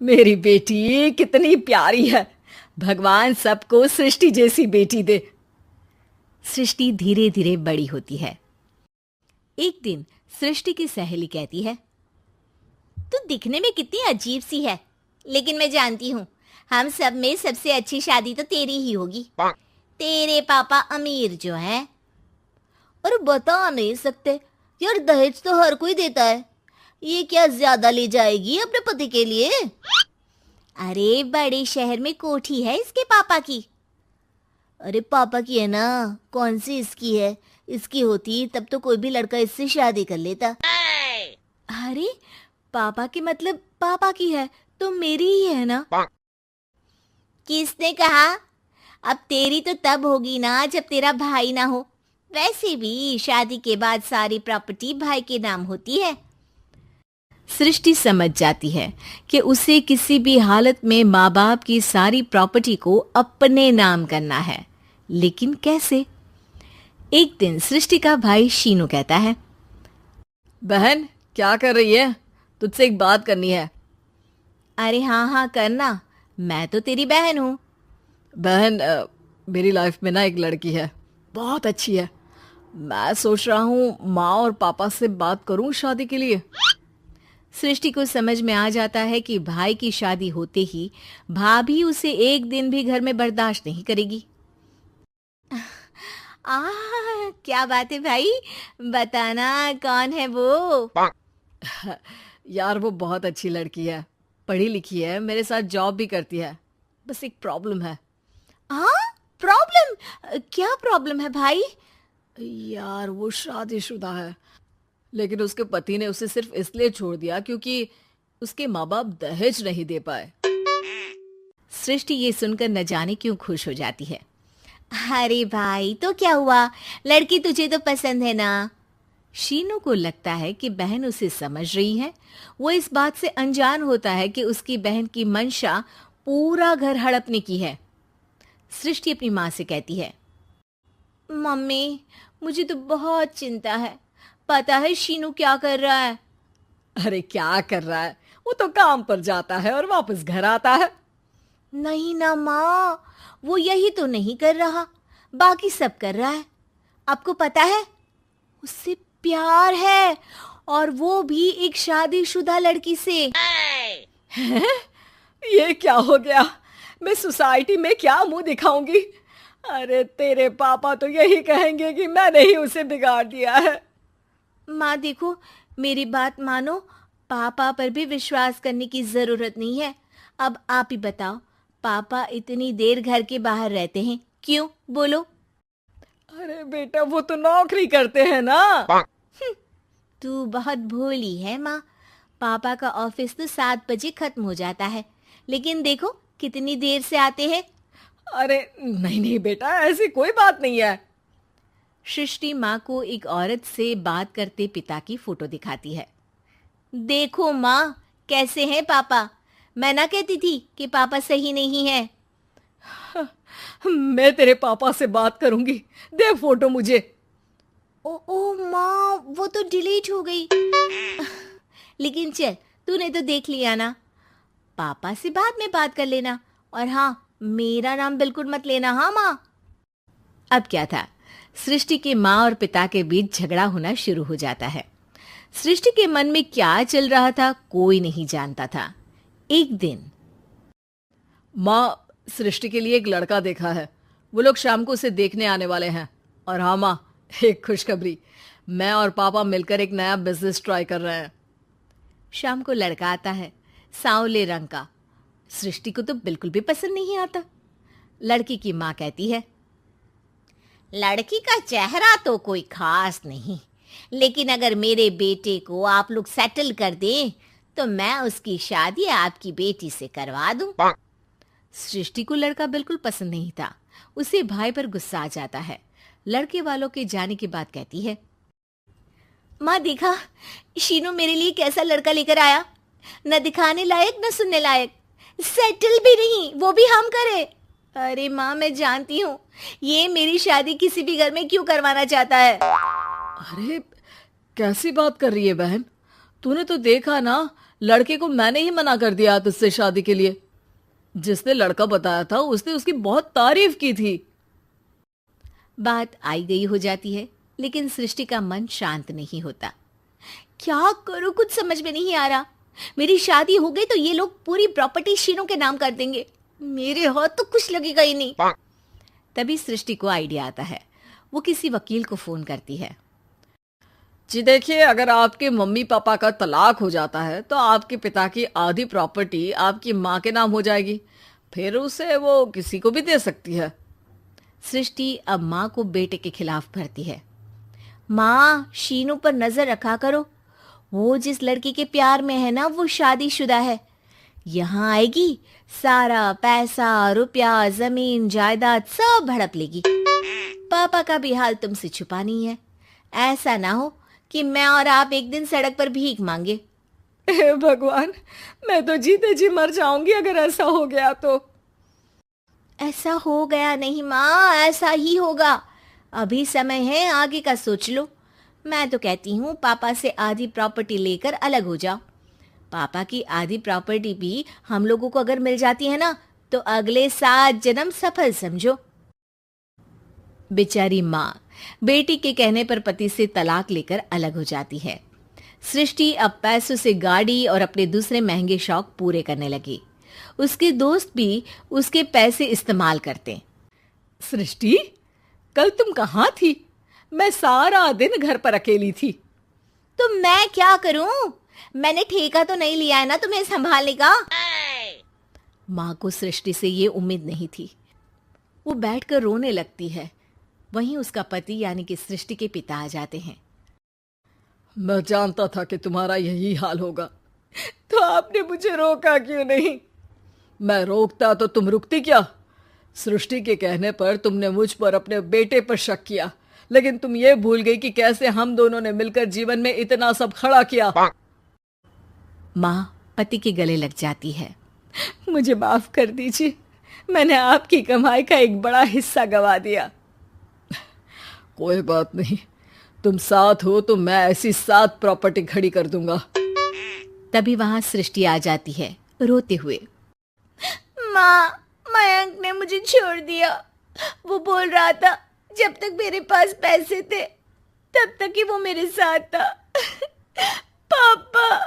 मेरी बेटी कितनी प्यारी है। भगवान सबको सृष्टि जैसी बेटी दे। सृष्टि धीरे धीरे बड़ी होती है। एक दिन सृष्टि की सहेली कहती है, तू दिखने में कितनी अजीब सी है, लेकिन मैं जानती हूँ हम सब में सबसे अच्छी शादी तो तेरी ही होगी। तेरे पापा अमीर जो हैं। और बता नहीं सकते यार, दहेज तो हर कोई देता है, ये क्या ज्यादा ले जाएगी अपने पति के लिए? अरे बड़े शहर में कोठी है इसके पापा की। अरे पापा की है ना, कौन सी इसकी है? इसकी होती तब तो कोई भी लड़का इससे शादी कर लेता। अरे पापा की मतलब पापा की है तो मेरी ही है ना? किसने कहा? अब तेरी तो तब होगी ना जब तेरा भाई ना हो। वैसे भी शादी के बाद सारी प्रॉपर्टी भाई के नाम होती है। सृष्टि समझ जाती है कि उसे किसी भी हालत में माँ बाप की सारी प्रॉपर्टी को अपने नाम करना है, लेकिन कैसे? एक दिन सृष्टि का भाई शीनू कहता है, बहन क्या कर रही है? तुझसे एक बात करनी है। अरे हाँ हाँ करना, मैं तो तेरी बहन हूँ। बहन मेरी लाइफ में ना एक लड़की है, बहुत अच्छी है। मैं सोच रहा हूँ माँ और पापा से बात करूँ शादी के लिए। सृष्टि को समझ में आ जाता है कि भाई की शादी होते ही भाभी उसे एक दिन भी घर में बर्दाश्त नहीं करेगी। आ क्या बात है भाई, बताना कौन है वो? यार वो बहुत अच्छी लड़की है, पढ़ी लिखी है, मेरे साथ जॉब भी करती है। बस एक प्रॉब्लम है। हाँ प्रॉब्लम? क्या प्रॉब्लम है भाई? यार वो शादीशुदा है, लेकिन उसके पति ने उसे सिर्फ इसलिए छोड़ दिया क्योंकि उसके माँ बाप दहेज नहीं दे पाए। सृष्टि ये सुनकर न जाने क्यों खुश हो जाती है। अरे भाई तो क्या हुआ, लड़की तुझे तो पसंद है ना? शीनू को लगता है कि बहन उसे समझ रही है। वो इस बात से अनजान होता है कि उसकी बहन की मंशा पूरा घर हड़पने की है। सृष्टि अपनी माँ से कहती है, मम्मी मुझे तो बहुत चिंता है। पता है शीनू क्या कर रहा है? अरे क्या कर रहा है? वो तो काम पर जाता है और वापस घर आता है। नहीं ना माँ, वो यही तो नहीं कर रहा, बाकी सब कर रहा है। आपको पता है उससे प्यार है, और वो भी एक शादीशुदा लड़की से। हैं? ये क्या हो गया? मैं सोसाइटी में क्या मुंह दिखाऊंगी? अरे तेरे पापा तो यही कहेंगे कि मैंने ही उसे बिगाड़ दिया है। माँ देखो, मेरी बात मानो, पापा पर भी विश्वास करने की जरूरत नहीं है। अब आप ही बताओ, पापा इतनी देर घर के बाहर रहते हैं क्यों, बोलो? अरे बेटा वो तो नौकरी करते हैं ना। तू बहुत भोली है माँ। पापा का ऑफिस तो 7 बजे खत्म हो जाता है, लेकिन देखो कितनी देर से आते हैं। अरे नहीं नहीं बेटा, ऐसी कोई बात नहीं है। सृष्टि माँ को एक औरत से बात करते पिता की फोटो दिखाती है। देखो माँ, कैसे हैं पापा? मैं ना कहती थी कि पापा सही नहीं है। मैं तेरे पापा से बात करूंगी, दे फोटो मुझे। ओ माँ, वो तो डिलीट हो गई। लेकिन चल, तूने तो देख लिया ना। पापा से बाद में बात कर लेना, और हाँ, मेरा नाम बिल्कुल मत लेना, हाँ माँ। अब क्या था, सृष्टि के माँ और पिता के बीच झगड़ा होना शुरू हो जाता है। सृष्टि के मन में क्या चल रहा था कोई नहीं जानता था। एक दिन, माँ सृष्टि के लिए एक लड़का देखा है, वो लोग शाम को उसे देखने आने वाले हैं। और हाँ माँ, एक खुशखबरी, मैं और पापा मिलकर एक नया बिजनेस ट्राई कर रहे हैं। शाम को लड़का आता है, सांवले रंग का। सृष्टि को तो बिल्कुल भी पसंद नहीं आता। लड़की की माँ कहती है, लड़की का चेहरा तो कोई खास नहीं, लेकिन अगर मेरे बेटे को आप लोग सेटल कर दें तो मैं उसकी शादी आपकी बेटी से करवा दूं। सृष्टि को लड़का बिल्कुल पसंद नहीं था। उसे भाई पर गुस्सा आ जाता है। लड़के वालों के जाने के बाद कहती है, माँ देखा, शीनू मेरे लिए कैसा लड़का लेकर आया, न दिखाने लायक न सुनने लायक, सेटल भी नहीं, वो भी हम करे। अरे माँ मैं जानती हूँ ये मेरी शादी किसी भी घर में क्यों करवाना चाहता है। अरे कैसी बात कर रही है बहन? तूने तो देखा ना, लड़के को मैंने ही मना कर दिया तुझसे शादी के लिए। जिसने लड़का बताया था उसने उसकी बहुत तारीफ की थी। बात आई गई हो जाती है, लेकिन सृष्टि का मन शांत नहीं होता। क्या करूं, कुछ समझ में नहीं आ रहा। मेरी शादी हो गई तो ये लोग पूरी प्रॉपर्टी शीनू के नाम कर देंगे, मेरे हाथ तो कुछ लगेगा ही नहीं। तभी सृष्टि को आइडिया आता है। वो किसी वकील को फोन करती है। जी देखिए, अगर आपके मम्मी पापा का तलाक हो जाता है तो आपके पिता की आधी प्रॉपर्टी आपकी माँ के नाम हो जाएगी, फिर उसे वो किसी को भी दे सकती है। सृष्टि अब माँ को बेटे के खिलाफ भरती है। माँ, शीनू पर नजर रखा करो, वो जिस लड़की के प्यार में है ना वो शादीशुदा है। यहाँ आएगी, सारा पैसा रुपया जमीन जायदाद सब हड़प लेगी। पापा का भी हाल तुमसे छुपा नहीं है। ऐसा ना हो कि मैं और आप एक दिन सड़क पर भीख मांगे। हे भगवान, मैं तो जीते जी मर जाऊंगी अगर ऐसा हो गया तो। ऐसा हो गया नहीं माँ, ऐसा ही होगा। अभी समय है, आगे का सोच लो। मैं तो कहती हूँ पापा से आधी प्रॉपर्टी लेकर अलग हो जाओ। पापा की आधी प्रॉपर्टी भी हम लोगों को अगर मिल जाती है ना तो अगले 7 जन्म सफल समझो। बेचारी माँ बेटी के कहने पर पति से तलाक लेकर अलग हो जाती है। सृष्टि अब पैसों से गाड़ी और अपने दूसरे महंगे शौक पूरे करने लगी। उसके दोस्त भी उसके पैसे इस्तेमाल करते। सृष्टि, कल तुम कहाँ थी? मैं सारा दिन घर पर अकेली थी। तो मैं क्या करूं? मैंने ठेका तो नहीं लिया है ना तुम्हें संभालने का। माँ को सृष्टि से ये उम्मीद नहीं थी। वो बैठकर रोने लगती है। वहीं उसका पति यानी कि सृष्टि के पिता आ जाते हैं। मैं जानता था कि तुम्हारा यही हाल होगा, तो आपने मुझे रोका क्यों नहीं? मैं रोकता तो तुम रुकती क्या? सृष्टि के कहने पर तुमने मुझ पर अपने बेटे पर शक किया, लेकिन तुम ये भूल गई कि कैसे हम दोनों ने मिलकर जीवन में इतना सब खड़ा किया। माँ पति के गले लग जाती है। मुझे माफ कर दीजिए, मैंने आपकी कमाई का एक बड़ा हिस्सा गवा दिया। कोई बात नहीं, तुम साथ हो तो मैं ऐसी 7 प्रॉपर्टी खड़ी कर दूंगा। तभी वहां सृष्टि आ जाती है रोते हुए। माँ, मयंक ने मुझे छोड़ दिया। वो बोल रहा था जब तक मेरे पास पैसे थे तब तक ही वो मेरे साथ था। पापा,